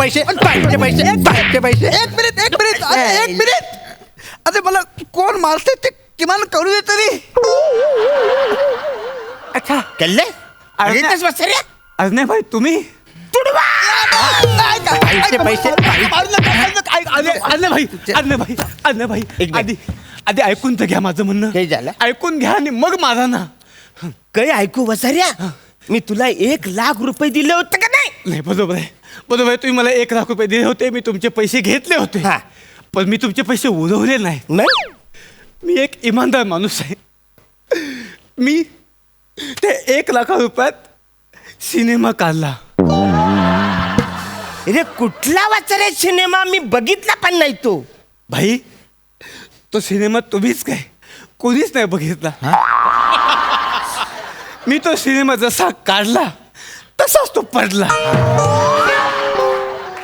पैसे पैसे. एक मिनिट अरे मला कोण मारते ते किमान करू दे तरी. अच्छा कल्ले अरेच वसऱ्या अजय भाई तुम्ही अजय भाई आधी ऐकून तर घ्या माझं म्हणणं. काय झालं? ऐकून घ्या आणि मग माझा ना. काही ऐकू वसऱ्या मी तुला 1,00,000 रुपये दिले होते का नाही? बरोबर आहे तुम्ही मला 1,00,000 रुपये दिले होते. मी तुमचे पैसे घेतले होते. हा. पण मी तुमचे पैसे उडवले नाही. मग मी एक इमानदार माणूस आहे. मी ते 1,00,000 रुपयात सिनेमा काढला. अरे कुठला वाचरे सिनेमा मी बघितला पण नाही तो. भाई तो सिनेमा तुम्हीच काय कोणीच नाही बघितला. मी तो सिनेमा जसा काढला तसाच तो पडला.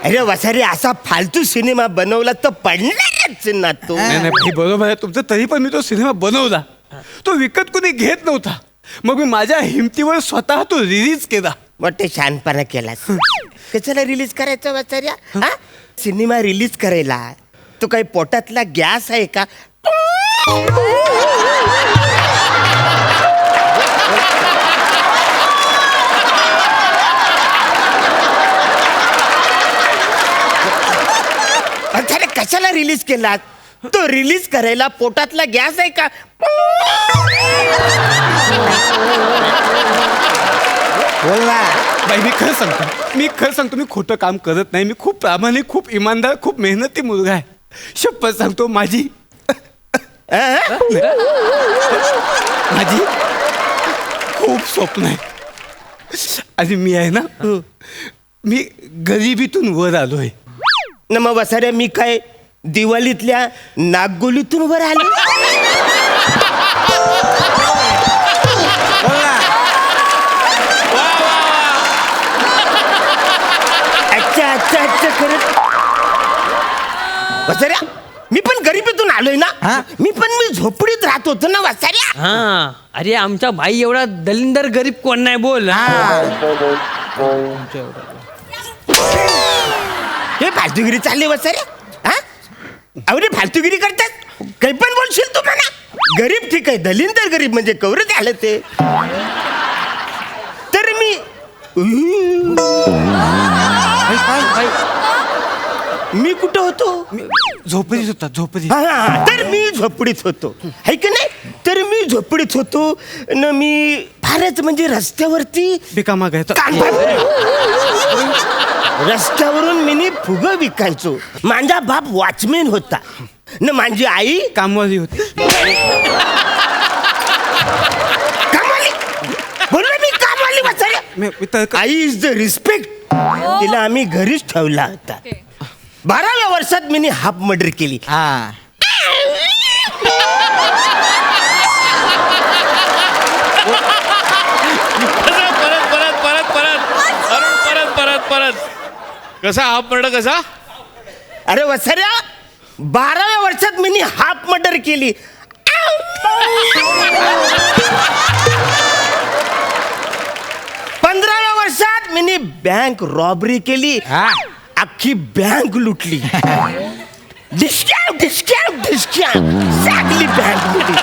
अरे वसारे असा फालतू सिनेमा बनवला तर पडणारच ना तो. नाही भाई बरोबर आहे तुमचं. तरी पण मी तो सिनेमा बनवला. तो विकत कोणी घेत नव्हता. मग मी माझ्या हिमतीवर स्वतः तो रिलीज केला. मोठे शहाणपणा केलास. कशाला रिलीज करायचं वसाऱ्या? हा सिनेमा रिलीज करायला तो काही पोटातला गॅस आहे का? अरे कशाला रिलीज केला? तो रिलीज करायला पोटातला गॅस आहे का? बोल ना. भाई मी खरं सांगतो मी खोटं काम करत नाही. मी खूप प्रामाणिक खूप इमानदार खूप मेहनती मुलगा आहे. शपथ सांगतो माझी खूप स्वप्न आहे. आणि मी आहे ना मी गरिबीतून वर आलोय. न मग वसाऱ्या मी काय दिवाळीतल्या नागगोलीतून वर आलो? अच्छा खरं वसाऱ्या मी पण गरिबीतून आलोय ना. मी झोपडीत राहत होतो ना वसाऱ्या. हा अरे आमचा भाई एवढा दलिंदर गरीब कोण नाही बोल. हे फालतूगिरी चालली वसाऱ्या. हा अरे फालतूगिरी करतात. काही पण बोलशील तू म्हणा. गरीब ठीक आहे दलिंदर गरीब म्हणजे कवरच आलं ते. तर मी मी कुठं होतो? झोपडीत होता झोपडीत. हा तर मी झोपडीत होतो है की नाही. तर मी झोपडीत होतो न मी फारच म्हणजे रस्त्यावरती बेकामा काय रस्त्यावरून मी फुगं विकायचो. माझा बाप वॉचमॅन होता न माझी आई कामवाली होती. कामवाली बोललो मी कामवाली वाचायला. I is the respect. तिला आम्ही घरीच ठेवला होता. 12व्या वर्षात मी हाफ मर्डर केली. परत कसा हाफ मर्डर कसा? अरे वसऱ्या 12व्या वर्षात मी हाफ मर्डर केली. 15व्या वर्षात मी बँक रॉबरी केली. अख्खी बँक लुटली. सगळी बँक लुटली.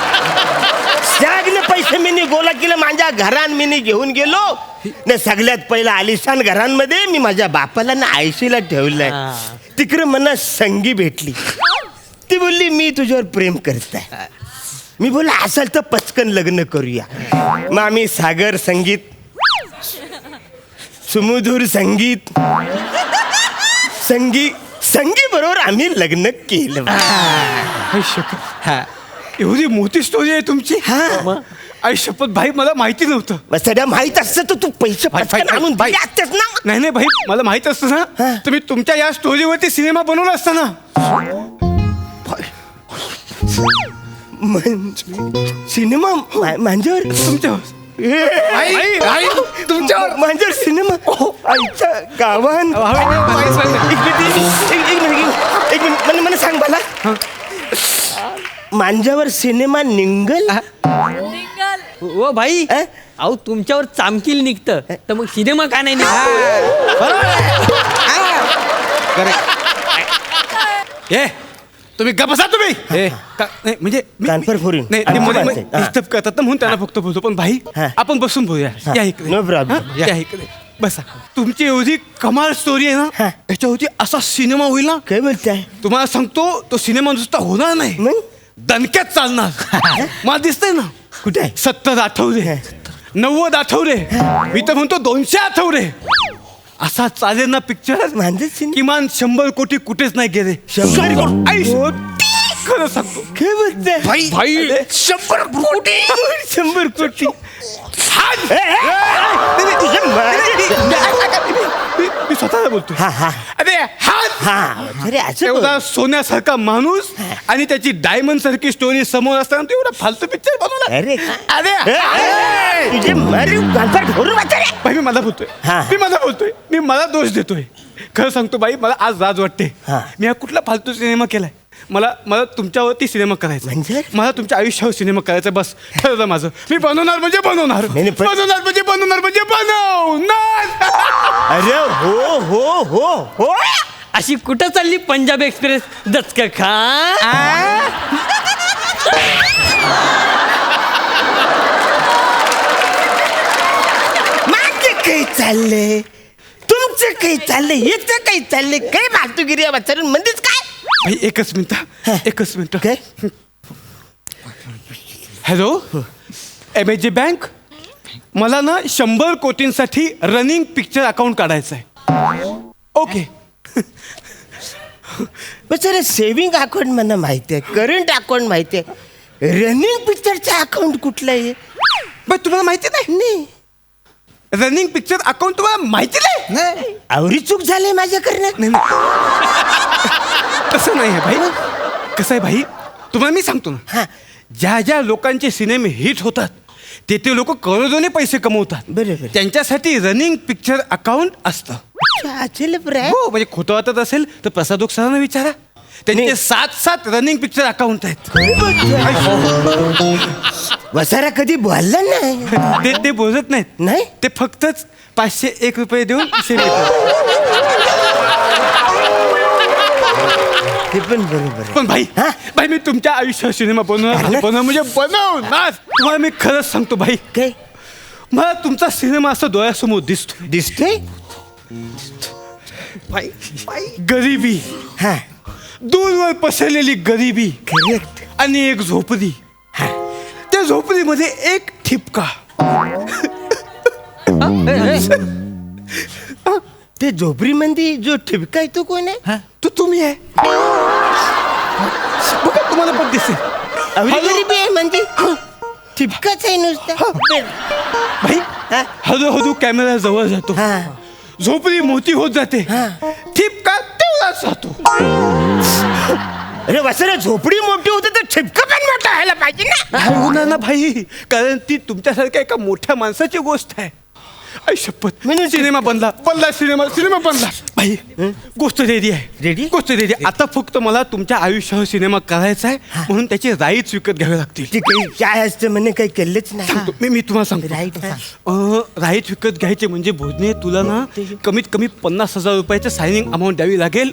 सगळे पैसे मी गोला केलं. माझ्या घरान मी घेऊन गेलो न. सगळ्यात पहिला आलिशान घरांमध्ये मी माझ्या बापाला ना आयशीला ठेवलंय. तिकडे मला संगी भेटली. ती बोलली मी तुझ्यावर प्रेम करताय. मी बोलला असेल तर पचकन लग्न करूया. मग आम्ही सागर संगीत सुमधुर संगीत संगी बरोबर आम्ही लग्न केलं. एवढी मोठी स्टोरी आहे तुमची. आई शपथ भाई मला माहिती नव्हतं. सध्या माहित असतं तर तू पैसे आणून दिले असतेस ना. नाही भाई मला माहित असतं ना तर मी तुमच्या या स्टोरीवरती सिनेमा बनवला असता ना. सिनेमा माझ्यावर तुमच्यावर तुमच्यावर माझ्यावर सिनेमा आईच्या गावान. एक मिनिट मला सांग मला माझ्यावर सिनेमा निघल. ओ भाई अहो तुमच्यावर चामकील निघतं तर मग सिनेमा का नाही निघत? ए तुम्ही गप बसा तुम्ही नाही म्हणजे कानपर फोडीन. नाही अच्छा, मला अच्छा. हा. डिस्टर्ब करतात ना म्हणून त्यांना फक्त बोलतो पण भाई हा. आपण बसून बोलूया या इकडे No problem. हा? या इकडे बसा तुमची एवढी कमाल स्टोरी आहे ना हा. याच्यावरती असा सिनेमा होईल ना काय बोलताय तुम्हाला सांगतो तो सिनेमा नुसता होणार नाही मग दणक्यात चालणार मला दिसतंय ना कुठे आहे 70 आठवडे 90 आठवडे मी तर म्हणतो 200 आठवडे असा चालेल ना पिक्चर माझं सिनेमा किमान 100 कोटी कुठेच नाही गेले 100 कोटी? आई, खरं सांगतो काय बोलताय भाई 100 कोटी 100 कोटी हात! ए, ए, नाही, नाही, तुझ्या मागे- मी स्वतःला बोलतो हा हा अरे हात हा अरे असं बोल. एवढा सोन्यासारखा माणूस आणि त्याची डायमंड सारखी स्टोरी समोर असताना तू एवढा फालतू पिक्चर बनवला अरे अरे ए, ए, तुझे मारी कानपर फोडून वाचारे. भाई मी मला बोलतोय हा. मी मला दोष देतोय खरं सांगतो बाई मला आज लाज वाटते हा. मी हा कुठला फालतू सिनेमा केलाय मला तुमच्यावरती सिनेमा करायचा म्हणजे? मला तुमच्या आयुष्यावर सिनेमा करायचा बस ठरलं माझं मी बनवणार म्हणजे बनवणार नाही, पण- बनवणार म्हणजे बनवणार अरे हो हो हो हो अशी कुठं चालली पंजाब एक्सप्रेस दचका खा माझे काही चाललंय तुमचं काही चाललंय याचं काही चाललंय काय भातुगिरी वाचारून म्हणतेच काय भाई एकच मिनिट काय हॅलो MAG बँक मला ना 100 कोटींसाठी रनिंग पिक्चर अकाउंट काढायचं आहे ओके बचारे सेव्हिंग अकाउंट मला माहिती आहे करंट अकाउंट माहिती आहे रनिंग पिक्चरचं अकाउंट कुठलं आहे पण तुम्हाला माहिती नाही रनिंग पिक्चर अकाउंट तुम्हाला माहिती नाही आवरी चूक झाली माझ्याकडनं तसं नाही आहे भाई कसं आहे भाई तुम्हाला मी सांगतो ना हा ज्या लोकांचे सिनेमे हिट होतात ते लोक करोडोने पैसे कमवतात बरोबर. त्यांच्यासाठी रनिंग पिक्चर अकाउंट असतं असेल बरं हो म्हणजे खोटं वाटत असेल तर प्रसाद सरांना विचारा त्यांचे नाही. 7 रनिंग पिक्चर अकाउंट आहेत वसारा कधी बोलला नाही ते बोलत नाहीत नाही ते फक्तच 501 रुपये देऊन सिनेमा ते पण बरोबर आहे. पण भाई हा? भाई मी तुमच्या आयुष्यात सिनेमा बनवणार म्हणजे बनवणार तुम्हाला मी खरंच सांगतो भाई काय मला तुमचा सिनेमा असं डोळ्यासमोर दिसतो दिसतोय गरिबी हा दूरवर पसरलेली गरिबी करेक्ट आणि एक झोपडी त्या झोपडीमध्ये एक ठिपका ते झोपडी मंदी जो ठिपका आहे तो कोण आहे तो तुम्ही आहे बघा तुम्हाला पण दिसेल आवडी गरीबी आहे म्हणजे ठिपकाच आहे नुसतं भाई हा? हळूहळू कॅमेरा जवळ जातो हा झोपडी मोठी होत जाते हा. ठिपका तेवढाच जातो अरे वसरे झोपडी मोठी होते तर ठिपका पण मोठा व्हायला पाहिजे ना नाही होणार ना भाई कारण ती तुमच्यासारख्या एका मोठ्या माणसाची गोष्ट आहे आई शपथ म्हणून सिनेमा बनला सिनेमा बनला भाई गोष्ट रेडी आहे Ready? गोष्ट रेडी आता फक्त मला तुमच्या आयुष्यावर सिनेमा करायचा आहे म्हणून त्याचे राईट्स विकत घ्यावे लागतील ते काही काय असतं म्हणे काही केलंच नाही सांगतो मी तुम्हाला सांगतो राईट राईट विकत घ्यायचे म्हणजे भोजने तुला ना कमीत कमी 50,000 रुपयाचं सायनिंग अमाऊंट द्यावी लागेल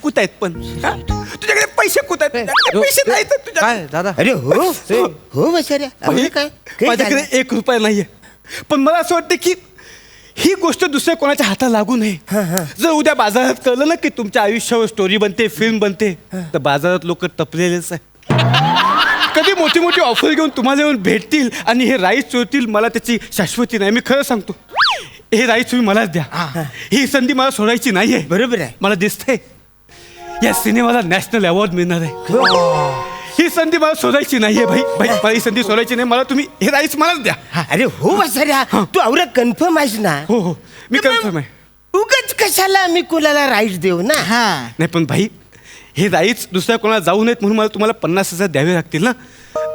कुठं आहेत पण हा? तुझ्याकडे पैसे कुठं आहेत तुझ्याकडे पैसे नाहीत तुझ्या काय दादा अरे हो हो वसरे भाई, काय माझ्याकडे 1 रुपया नाहीये पण मला असं वाटतं की ही गोष्ट दुसऱ्या कोणाच्या हातात लागू नये जर उद्या बाजारात कळलं ना की तुमच्या आयुष्यावर स्टोरी बनते फिल्म बनते तर बाजारात लोक टपलेलेच आहे कधी मोठी मोठी ऑफर घेऊन तुम्हाला येऊन भेटतील आणि हे राईस चोरतील मला त्याची शाश्वती नाही मी खरं सांगतो हे राईस तुम्ही मलाच द्या ही संधी मला सोडायची नाहीये बरोबर आहे मला दिसतंय या सिनेमाला नॅशनल अवॉर्ड मिळणार आहे ही संधी मला सोडायची नाहीये भाई मला ही संधी सोडायची नाही मला तुम्ही हे राईस मलाच द्या अरे हो वसऱ्या तू आवरा कन्फर्म आहेस ना हो हो मी कन्फर्म आहे उगाच कशाला मी कुणाला राईट देऊ ना नाही पण भाई हे राईट्स दुसऱ्या कोणाला जाऊ नयेत म्हणून मला तुम्हाला 50,000 द्यावे लागतील ना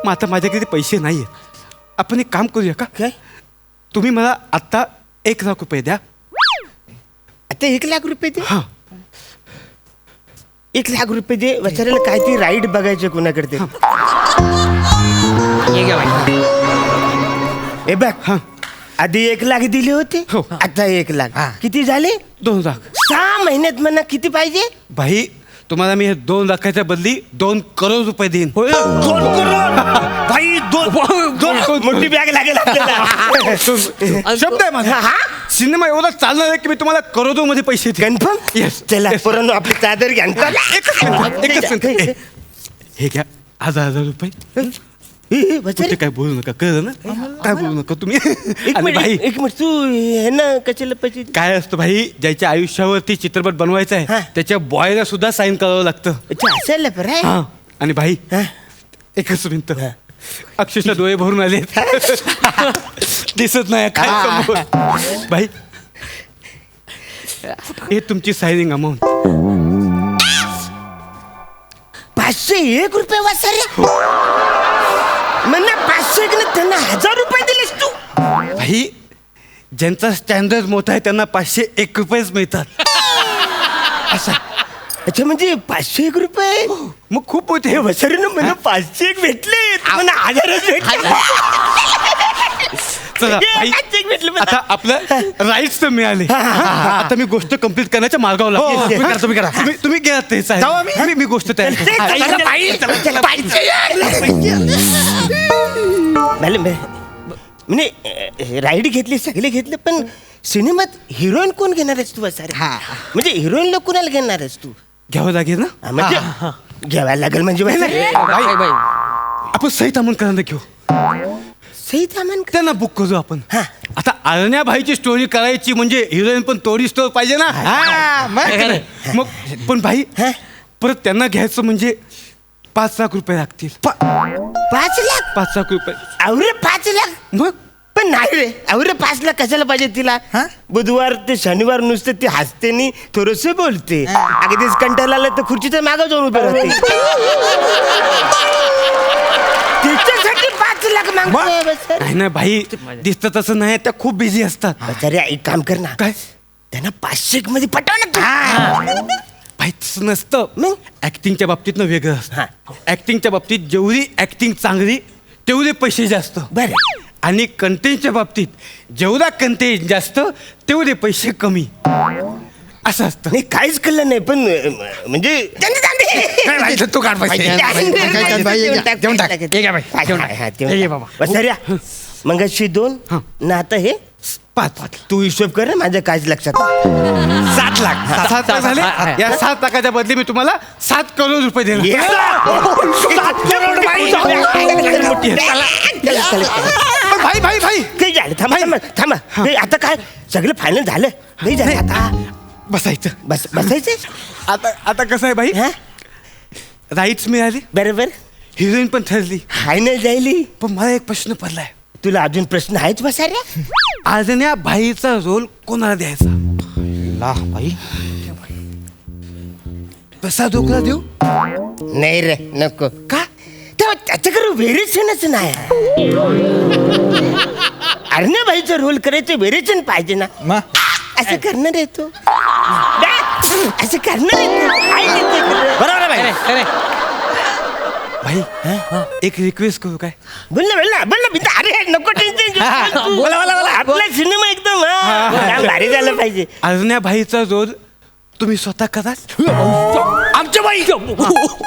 मग आता माझ्याकडे पैसे नाही आहेत आपण एक काम करूया का काय तुम्ही मला आत्ता 1,00,000 रुपये द्या आता 1,00,000 रुपये दे हां 1,00,000 रुपये दे वसऱ्याला काय ती राईट बघायचं कुणाकडे ये घ्या बाई. ए बघ हां आधी 1 लाख दिले होते हो. आता 1 लाख हा. किती झाले 2 लाख 6 महिन्यात म्हणा किती पाहिजे भाई तुम्हाला मी हे 2 लाखाच्या बदली 2 करोड रुपये देईन 2 करोड भाई दोन मोठी बॅग लागेल आपल्याला शब्द आहे माझा हा? सिनेमा एवढा चालणार आहे की मी तुम्हाला करोडोमध्ये पैसे देईन. Confirm Yes. चला Yes. पोरांनो आपली चादर घ्या एकच मिनिट. हे घ्या 1000 रुपये कुठे काय बोलू नका कळलं ना काय बोलू नका तुम्ही आणि भाई एक मिनिट तू हे ना कशाला पैसे काय असतं भाई ज्याच्या आयुष्यावरती चित्रपट बनवायचा हा. आहे त्याच्या बॉयला सुद्धा साईन करावं लागतं अच्छा असेल बरं आहे हा आणि भाई हा. एकच मिनिट अक्षरशः डोळे भरून आले दिसत नाही काय समोर. भाई हे तुमची सायनिंग अमाऊंट 501 रुपये वाचारे म्हणा 500 की नाही त्यांना 1000 रुपये दिलेस तू भाई ज्यांचा स्टँडर्ड मोठा आहे त्यांना 501 रुपयेच मिळतात असं अच्छा म्हणजे 501 रुपये मग खूप मोठे हे वसरीनं मला 501 भेटले मला 1000च भेटले चला हे भाई 501 भेटले मला. आता आपलं राईट्स तर मिळाले आता मी गोष्ट कंप्लीट करण्याच्या मार्गावर लागतो. हो, तुम्ही करा, तुम्ही करा. तुम्ही घ्या ते साहेब. जाऊ आम्ही? मी गोष्ट तयार करतो. चला, बाई, चला, पैसे म्हणजे राईड घेतली सगळे घेतले पण सिनेमात हिरोईन कोण घेणार आहेस तू वसारे म्हणजे हिरोईनला कोणाला घेणार आहेस तू घ्यावं लागेल ना हा, म्हणजे घ्यायला लागेल म्हणजे वसारे. बाई आपण सही थांबून करायला घेऊ सही सामान का? त्यांना बुक करू आपण हा. आता अरण्या भाईची स्टोरी करायची म्हणजे हिरोईन पण तोडी स्टोर पाहिजे ना हा, मग मग पण भाई हा? परत त्यांना घ्यायचं म्हणजे 5 लाख रुपये लागतील 5 लाख 5 लाख रुपये अवरे 5 लाख मग पण नाही रे अवरे 5 लाख कशाला पाहिजे तिला हा? बुधवार ते शनिवार नुसतं ती हसते नी थोडस बोलते अगदीच कंटाळा आला तर खुर्चीच्या मागं जाऊन उभे राहते तिच्यासाठी 5 लाख मागतोय बस. नाही ना भाई दिसतं तसं नाही त्या खूप बिझी असतात अरे एक काम कर ना काय त्यांना 500 मध्ये पटव ना भाई तसं नसतं मग? ऍक्टिंगच्या बाबतीत ना वेगळं हा. असतं ऍक्टिंगच्या बाबतीत जेवढी ऍक्टिंग चांगली तेवढे पैसे जास्त बर आणि कंटेंटच्या बाबतीत जेवढा कंटेंट जास्त तेवढे पैसे कमी असं असतं नाही काहीच कळलं नाही पण म्हणजे तू काढ पैसे. देऊन टाक. हे घ्या बाई. देऊन टाक. हे घे बाबा. बसऱ्या मगाशी 2 हा. ना आता हे 5 तू हिशोब कर ना माझ्या काहीच लक्षात 7 लाख 7 लाख झाले या 7 लाखाच्या बदली मी तुम्हाला 7 करोड रुपये देणार पण भाई भाई भाई काही झालं थांबा थांबा थांबा हे आता काय सगळं फायनल झालं नाही झालं आता बसायचं बसायचं आता आता कसं आहे भाई हा राईट्स मिळाले बरोबर हिरोईन पण ठरली फायनल जायली पण मला एक प्रश्न पडलाय तुला अजून प्रश्न आहेच बसाऱ्या आजन्या भाईचा रोल कोणाला द्यायचा भाई प्रसाद ओकला देऊ नाही रे नको का तेव्हा त्याच्याकडे व्हेरिएशनच नाही अरे भाईचा रोल करायचं व्हेरिएशन पाहिजे ना मग असं करणार आहे तू असं करणार आहे तू काय करते खरं? बरोबर आहे भाई खरे भाई एक रिक्वेस्ट करू काय बोल ना बिंदा अरे नको टेन्शन बोला, बोला. आपला सिनेमा एकदम हा, भारी झालं पाहिजे आजन्या भाईचा रोल तुम्ही स्वतः कराल आमच्या बाई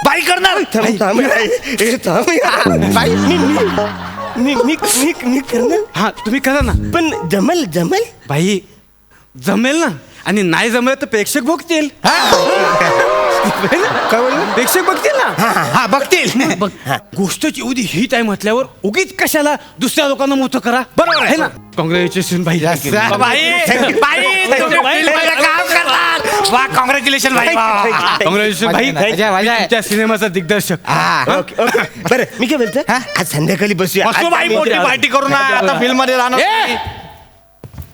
बाई करणार बाई मी करणार हा तुम्ही करा ना पण जमल भाई जमेल ना आणि नाही जमेल तर प्रेक्षक बघतील प्रेक्षक बघतील ना हा बघतील गोष्टची एवढी हिट आहे म्हटल्यावर उगीच कशाला दुसऱ्या लोकांना मोठं करा बरोबर आहे ना कॉंग्रॅच्युलेशन भाई वा कॉंग्रॅच्युलेशन भाई कॉंग्रॅच्युलेशन भाई मजा आहे. त्या सिनेमाचा दिग्दर्शक ओके बरं मी काय बोलतो आज संध्याकाळी बसूया मस्त बाई आज मोठी आम्ही- पार्टी करू ना आता फिल्म मध्ये राहणार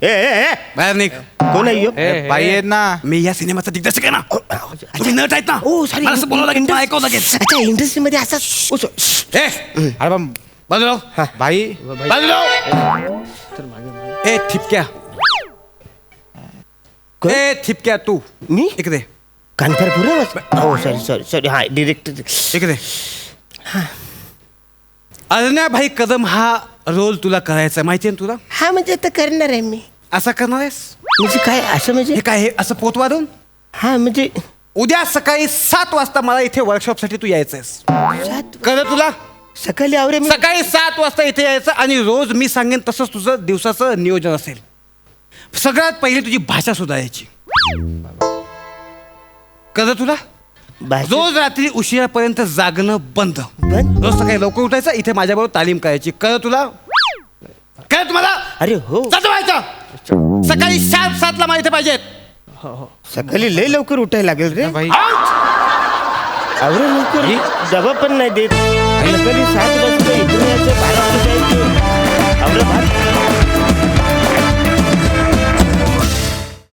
ए, बाहेर निघ कोण आहे ह्यो? बाई आहेत ना मी या सिनेमाचा दिग्दर्शक आहे ना तुम्ही नट आहेत ना ओ सॉरी मला असं बोलावं लागेल मला ऐकावं लागेल अच्छा इंडस्ट्री मध्ये असाच ए अरे पण बाजूला हो. बाई बाजूला हो. ए ठिपक्या कोण? ए ठिपक्या तू मी इकडे कानपूर हो सॉरी हा डिरेक्टर इकडे अरण्या भाई कदम हा रोल तुला करायचा माहिती ना तुला हा म्हणजे आता करणार आहे मी. असं करणार आहेस म्हणजे काय असं म्हणजे हे काय हे असं पोत वाढून हा म्हणजे उद्या सकाळी 7 वाजता मला इथे वर्कशॉप साठी तू यायचंयस कळलं तुला सकाळी आवरे मी सकाळी 7 वाजता इथे यायचं आणि रोज मी सांगेन तसंच तुझं दिवसाचं नियोजन असेल. सगळ्यात पहिले तुझी भाषा सुधारायची कळलं तुला. भाषा- रोज रात्री उशिरापर्यंत जागणं बंद. बंद? रोज सकाळी लवकर उठायचं इथे माझ्याबरोबर तालीम करायची कळलं तुला. कळलं तुम्हाला अरे हो जातो व्हायचं सकाळी 7:07 ला मला इथे पाहिजेत. सकाळी लय लवकर उठायला लागेल रे. बाई. आवरे लवकर डबा पण नाही देत. सकाळी 7 वाजता इकडे यायचं 12 वाजता जायचं. आवरे भात